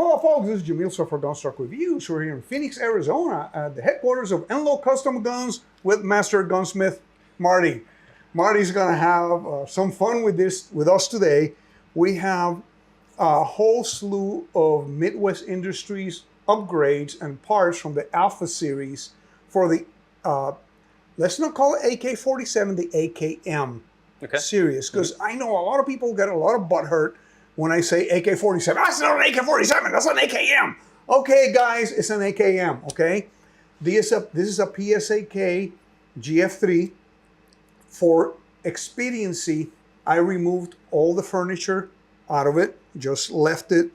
Well, folks, this is Yamil for Gunstock Reviews. We're here in Phoenix, Arizona at the headquarters of Enloe Custom Guns with Master Gunsmith Marty. Marty's going to have some fun with us today. We have a whole slew of Midwest Industries upgrades and parts from the Alpha series for the, let's not call it AK-47, the AKM series. Because I know a lot of people get a lot of butt hurt when I say AK-47. That's not an AK-47, that's an AKM. Okay, guys, it's an AKM, okay? This is a PSAK GF3. For expediency, I removed all the furniture out of it, just left it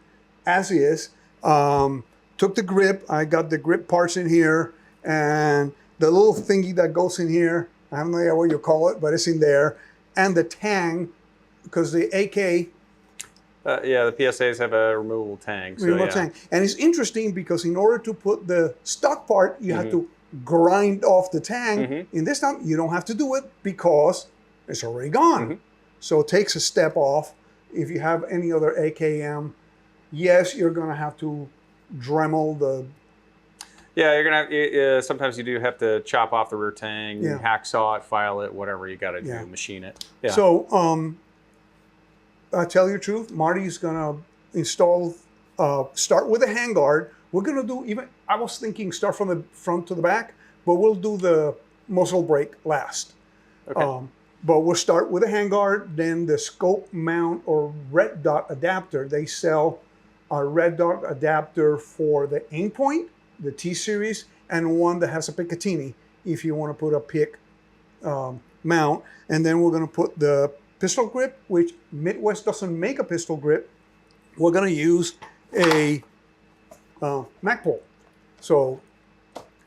as is. Took the grip, I got the grip parts in here, and the little thingy that goes in here, I have no idea what you call it, but it's in there, and the tang, because the AK, yeah, the PSAs have a removable tang. So, tang. And it's interesting because in order to put the stock part, you have to grind off the tang. In this time, you don't have to do it because it's already gone. So it takes a step off. If you have any other AKM, yes, you're going to have to Dremel the... Yeah, you're going to have, sometimes you do have to chop off the rear tang, hacksaw it, file it, whatever you got to do, machine it. Yeah. So, I tell you the truth, Marty's gonna install, start with a handguard. We're gonna do I was thinking start from the front to the back, but we'll do the muzzle brake last. Okay. But we'll start with a handguard, then the scope mount or red dot adapter. They sell a red dot adapter for the aim point, the T series, and one that has a Picatinny if you want to put a pick mount. And then we're gonna put the pistol grip, which Midwest doesn't make a pistol grip. We're going to use a Magpul. So,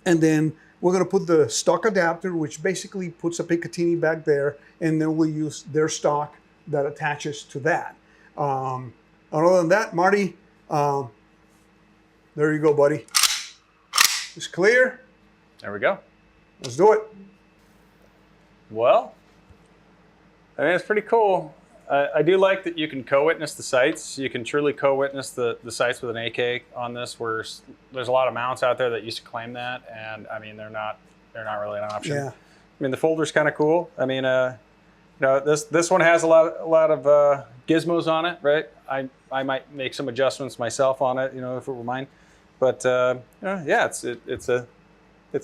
and then we're going to put the stock adapter, which basically puts a Picatinny back there, and then we'll use their stock that attaches to that. Other than that, Marty, there you go, buddy. It's clear. There we go. Let's do it. Well, I mean, it's pretty cool. I do like that you can co-witness the sights. You can truly co-witness the sights with an AK on this, where there's a lot of mounts out there that used to claim that, and I mean, they're not really an option. Yeah. I mean, the folder's kind of cool. I mean, you know, this one has a lot of gizmos on it, right? I might make some adjustments myself on it, you know, if it were mine. But yeah, it's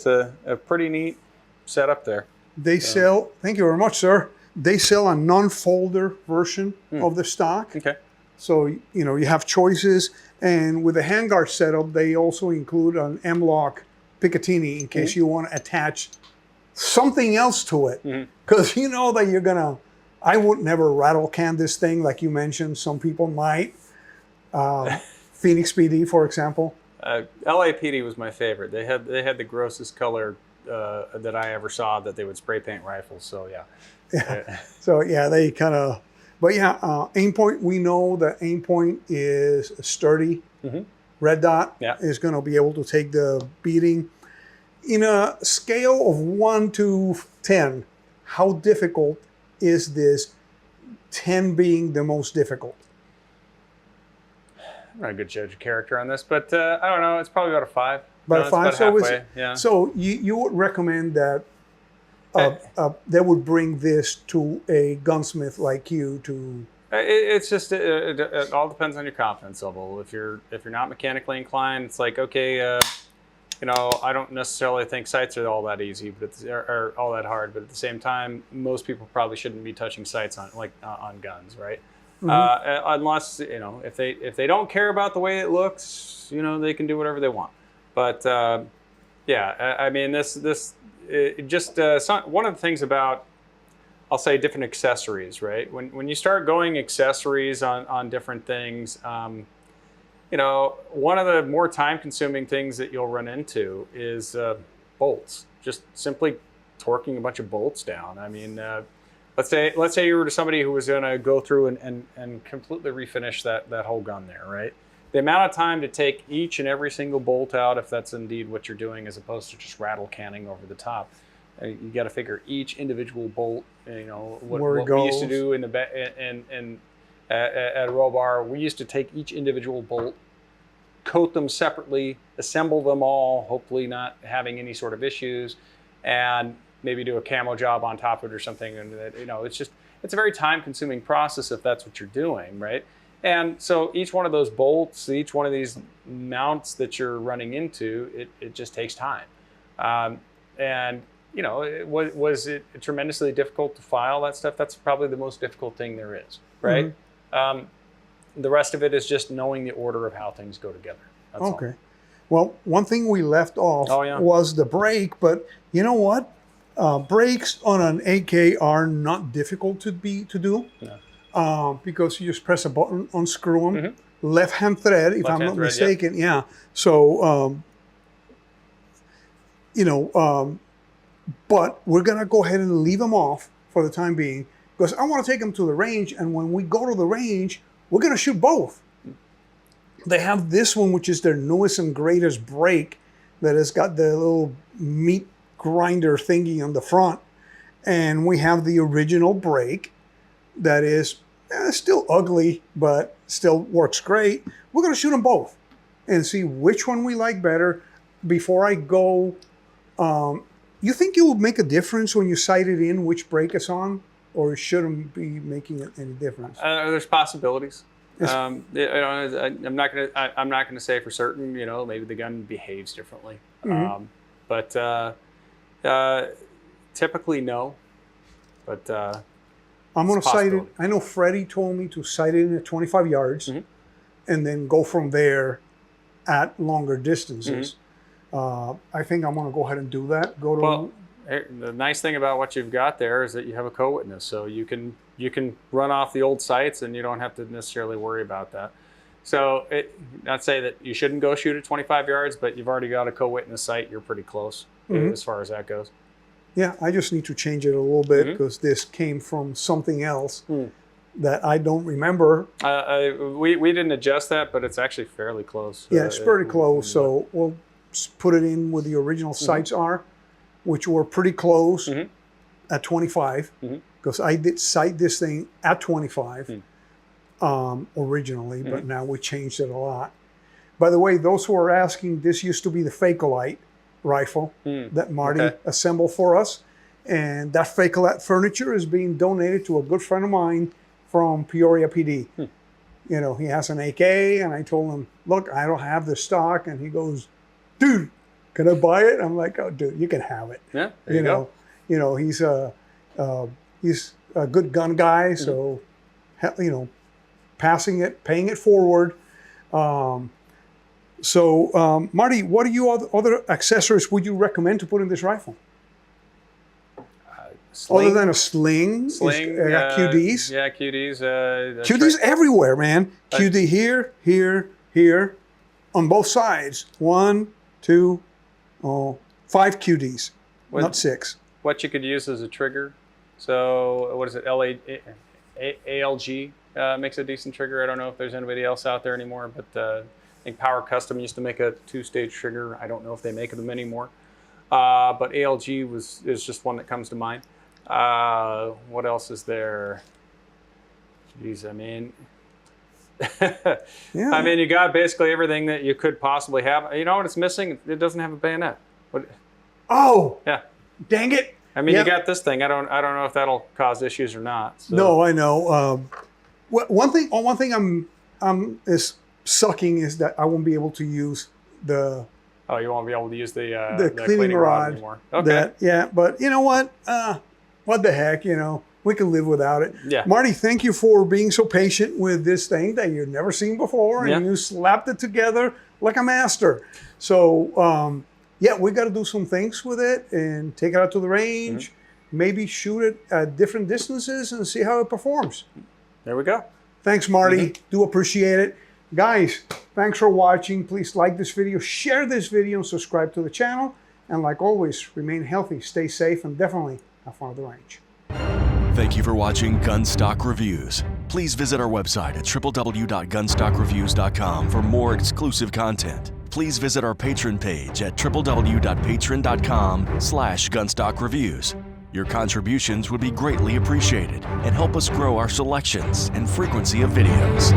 a pretty neat setup there. They sell. Thank you very much, sir. They sell a non-folder version of the stock. Okay. So, you know, you have choices. And with the handguard setup, they also include an M-Lock Picatinny in case you want to attach something else to it. Because you know that you're going to, I would never rattle can this thing like you mentioned. Some people might. Phoenix PD, for example. LAPD was my favorite. They had the grossest color that I ever saw that they would spray paint rifles. So, yeah. Yeah. So yeah, they kind of, but yeah, aim point. We know that aim point is sturdy. Red dot is going to be able to take the beating. In a scale of 1 to 10, how difficult is this? 10 being the most difficult. I'm not a good judge of character on this, but I don't know. It's probably about a 5. About a 5. About halfway, yeah. So you would recommend that. They would bring this to a gunsmith like you to. It's just it all depends on your confidence level. If you're not mechanically inclined, it's like, okay, you know, I don't necessarily think sights are all that easy, but or all that hard. But at the same time, most people probably shouldn't be touching sights on guns, right? Unless, you know, if they don't care about the way it looks, you know, they can do whatever they want. But yeah, I mean, one of the things about, I'll say, different accessories, right? When you start going accessories on different things, you know, one of the more time-consuming things that you'll run into is bolts. Just simply torquing a bunch of bolts down. I mean, let's say you were somebody who was going to go through and completely refinish that whole gun there, right? The amount of time to take each and every single bolt out, if that's indeed what you're doing, as opposed to just rattle canning over the top, you got to figure each individual bolt. You know what we used to do in the at a roll bar. We used to take each individual bolt coat them separately, assemble them all, hopefully not having any sort of issues, and maybe do a camo job on top of it or something. And it's a very time-consuming process if that's what you're doing, right? And so each one of those bolts, each one of these mounts that you're running into, it just takes time. And was it tremendously difficult to file that stuff? That's probably the most difficult thing there is, right? Mm-hmm. The rest of it is just knowing the order of how things go together. That's okay. all. Well, one thing we left off was the brake, but you know what? Brakes on an AK are not difficult to do. No. Because you just press a button, unscrew them, left-hand thread, if I'm not mistaken. Yeah. So, but we're going to go ahead and leave them off for the time being because I want to take them to the range. And when we go to the range, we're going to shoot both. They have this one, which is their newest and greatest brake that has got the little meat grinder thingy on the front. And we have the original brake that is still ugly, but still works great. We're going to shoot them both and see which one we like better. Before I go, you think it will make a difference when you sight it in which brake it's on, or it shouldn't be making any difference? There's possibilities. I'm not gonna say for certain. Maybe the gun behaves differently, but typically no. But I'm gonna sight it. I know Freddie told me to sight it in at 25 yards, and then go from there at longer distances. I think I'm going to go ahead and do that. The nice thing about what you've got there is that you have a co-witness, so you can run off the old sights and you don't have to necessarily worry about that. So not say that you shouldn't go shoot at 25 yards, but you've already got a co-witness sight. You're pretty close as far as that goes. Yeah, I just need to change it a little bit because this came from something else that I don't remember. We didn't adjust that, but it's actually fairly close. Yeah, it's pretty close. So we'll put it in where the original sights are, which were pretty close at 25, because I did sight this thing at 25 originally, but now we changed it a lot. By the way, those who are asking, this used to be the Facolite rifle that Marty assembled for us, and that Facolite furniture is being donated to a good friend of mine from Peoria PD. He has an AK, and I told him, look, I don't have the stock, and he goes, dude, can I buy it? I'm like, oh, dude, you can have it. Yeah, there you go. He's a good gun guy, so paying it forward. Marty, what are you other accessories would you recommend to put in this rifle? Other than a sling, QDs. Yeah, QDs. QDs everywhere, man. QD here, on both sides. 1, 2, 5 QDs, not 6. What you could use as a trigger. So what is it? ALG makes a decent trigger. I don't know if there's anybody else out there anymore, but I think Power Custom used to make a 2-stage trigger. I don't know if they make them anymore. But ALG is just one that comes to mind. What else is there? Jeez, I mean, I mean, you got basically everything that you could possibly have. You know what it's missing? It doesn't have a bayonet. Oh, yeah, dang it! I mean, you got this thing. I don't know if that'll cause issues or not. So. No, I know. One thing I'm is sucking is that I won't be able to use the. Oh, you won't be able to use the cleaning rod anymore. Okay. But you know what? What the heck? We can live without it. Yeah. Marty, thank you for being so patient with this thing that you've never seen before, and you slapped it together like a master. So, we got to do some things with it and take it out to the range, maybe shoot it at different distances and see how it performs. There we go. Thanks, Marty. Do appreciate it. Guys, thanks for watching. Please like this video, share this video, and subscribe to the channel. And like always, remain healthy, stay safe, and definitely have fun at the range. Thank you for watching Gunstock Reviews. Please visit our website at www.gunstockreviews.com for more exclusive content. Please visit our Patreon page at www.patreon.com/gunstockreviews. Your contributions would be greatly appreciated and help us grow our selections and frequency of videos.